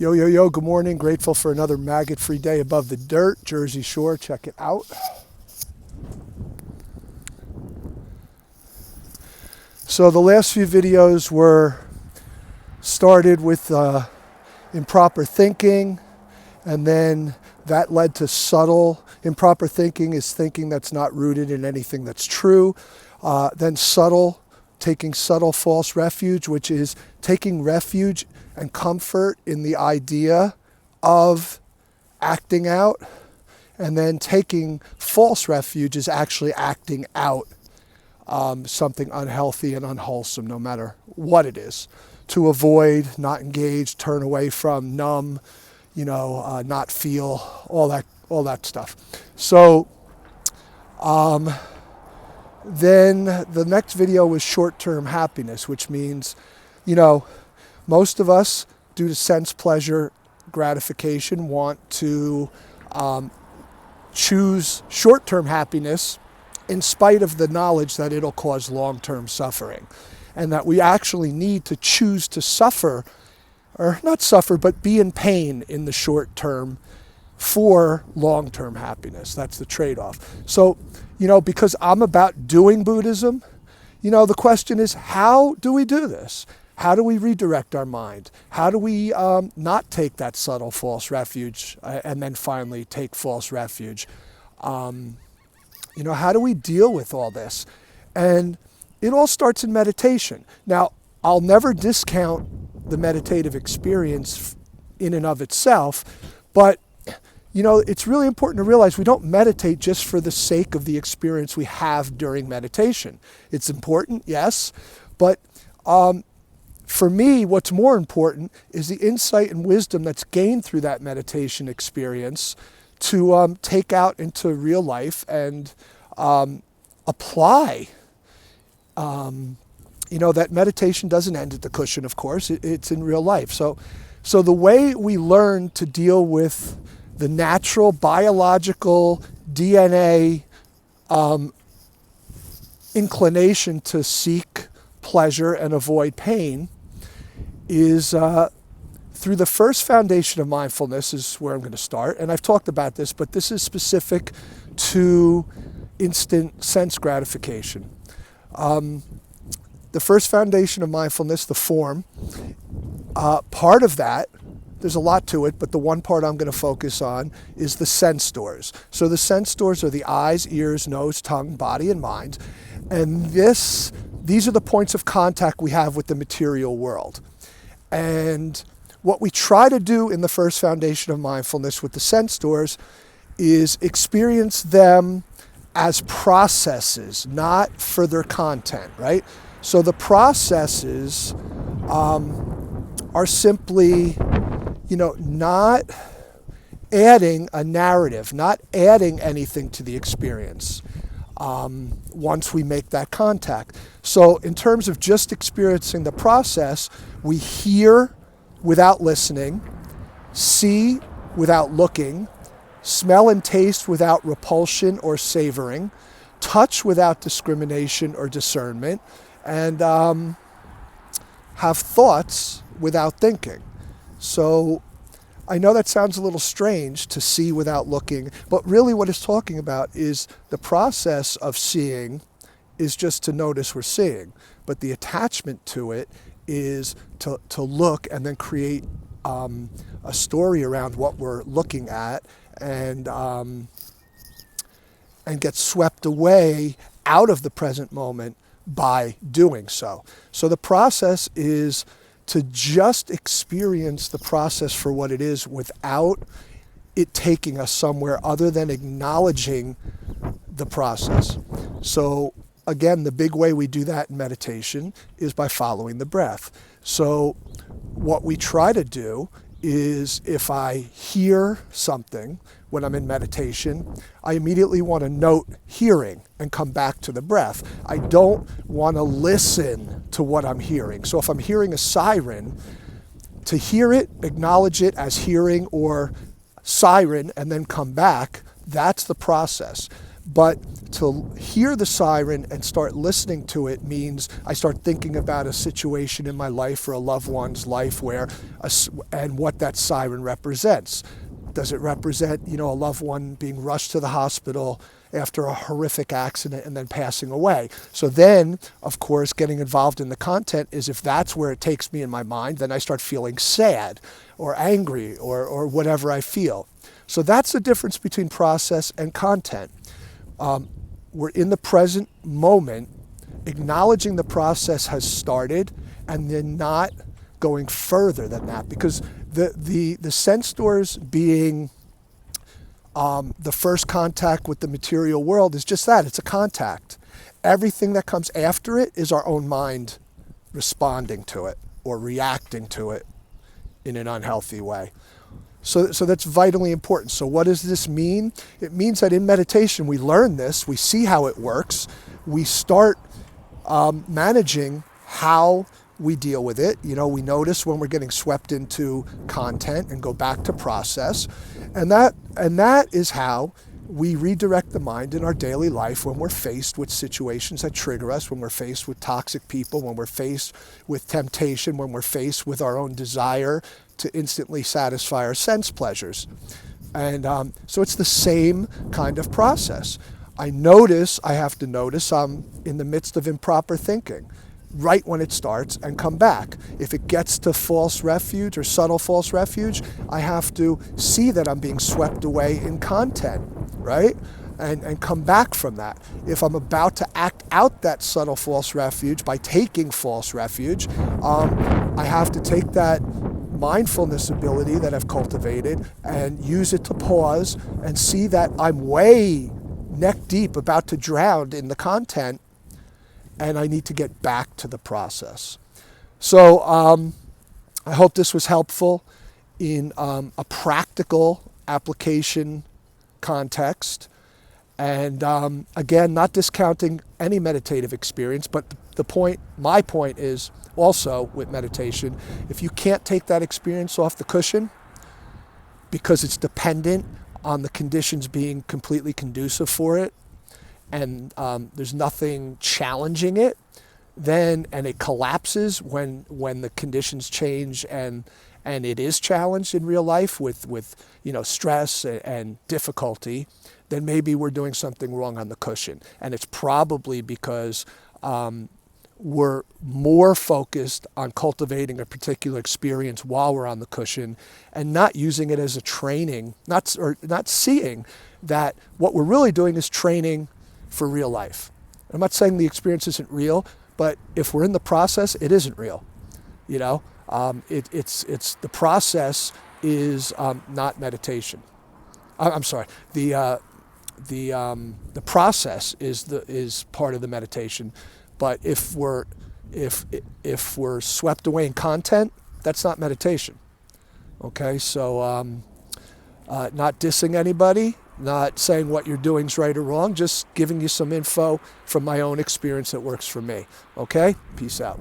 Yo, yo, yo, good morning. Grateful for another maggot-free day above the dirt, Jersey Shore. Check it out. So the last few videos were started with improper thinking, and then that led to subtle. Improper thinking is thinking that's not rooted in anything that's true. Then subtle, taking subtle false refuge, which is taking refuge and comfort in the idea of acting out. And then taking false refuge is actually acting out something unhealthy and unwholesome, no matter what it is, to avoid, not engage, turn away from, numb, not feel, all that stuff. So then the next video was short-term happiness, which means, most of us, due to sense pleasure gratification, want to choose short-term happiness in spite of the knowledge that it'll cause long-term suffering, and that we actually need to choose to suffer, or not suffer, but be in pain in the short term for long-term happiness. That's the trade-off. So, because I'm about doing Buddhism, the question is, how do we do this? How do we redirect our mind? How do we not take that subtle false refuge and then finally take false refuge? How do we deal with all this? And it all starts in meditation. Now, I'll never discount the meditative experience in and of itself, but it's really important to realize we don't meditate just for the sake of the experience we have during meditation. It's important, yes, but for me, what's more important is the insight and wisdom that's gained through that meditation experience to take out into real life and apply. That meditation doesn't end at the cushion, of course. It's in real life. So the way we learn to deal with the natural biological DNA inclination to seek pleasure and avoid pain is through the first foundation of mindfulness, is where I'm going to start. And I've talked about this, but this is specific to instant sense gratification. The first foundation of mindfulness, the form, part of that, there's a lot to it, but the one part I'm going to focus on is the sense doors. So the sense doors are the eyes, ears, nose, tongue, body, and mind. And these are the points of contact we have with the material world. And what we try to do in the first foundation of mindfulness with the sense doors is experience them as processes, not for their content, right? So the processes are simply, not adding a narrative, not adding anything to the experience once we make that contact. So in terms of just experiencing the process, we hear without listening, see without looking, smell and taste without repulsion or savoring, touch without discrimination or discernment, and have thoughts without thinking. So I know that sounds a little strange, to see without looking, but really what it's talking about is the process of seeing is just to notice we're seeing, but the attachment to it is to look and then create a story around what we're looking at, and get swept away out of the present moment by doing so. So the process is to just experience the process for what it is without it taking us somewhere other than acknowledging the process. So again, the big way we do that in meditation is by following the breath. So what we try to do is, if I hear something when I'm in meditation, I immediately want to note hearing and come back to the breath. I don't want to listen to what I'm hearing. So if I'm hearing a siren, to hear it, acknowledge it as hearing or siren, and then come back, that's the process. But to hear the siren and start listening to it means I start thinking about a situation in my life or a loved one's life and what that siren represents. Does it represent, a loved one being rushed to the hospital after a horrific accident and then passing away? So then, of course, getting involved in the content is, if that's where it takes me in my mind, then I start feeling sad or angry or whatever I feel. So that's the difference between process and content. We're in the present moment, acknowledging the process has started, and then not going further than that, because the sense doors being the first contact with the material world is just that. It's a contact. Everything that comes after it is our own mind responding to it or reacting to it in an unhealthy way. So that's vitally important. So what does this mean? It means that in meditation we learn this, we see how it works, we start managing how we deal with it. We notice when we're getting swept into content and go back to process. And that is how we redirect the mind in our daily life when we're faced with situations that trigger us, when we're faced with toxic people, when we're faced with temptation, when we're faced with our own desire to instantly satisfy our sense pleasures. And so it's the same kind of process. I have to notice I'm in the midst of improper thinking right when it starts and come back. If it gets to false refuge or subtle false refuge, I have to see that I'm being swept away in content, right? And come back from that. If I'm about to act out that subtle false refuge by taking false refuge, I have to take that mindfulness ability that I've cultivated and use it to pause and see that I'm way neck deep about to drown in the content, and I need to get back to the process. So I hope this was helpful in a practical application context. And again, not discounting any meditative experience, but my point is also with meditation, if you can't take that experience off the cushion because it's dependent on the conditions being completely conducive for it, and there's nothing challenging it, and it collapses when the conditions change and it is challenged in real life with stress and difficulty, then maybe we're doing something wrong on the cushion. And it's probably because we're more focused on cultivating a particular experience while we're on the cushion and not using it as a training, not seeing that what we're really doing is training for real life. I'm not saying the experience isn't real, but if we're in the process, it isn't real. It's the process is not meditation. I'm sorry. The process is part of the meditation, but if we're swept away in content, that's not meditation. Okay, so not dissing anybody, not saying what you're doing is right or wrong, just giving you some info from my own experience that works for me. Okay, peace out.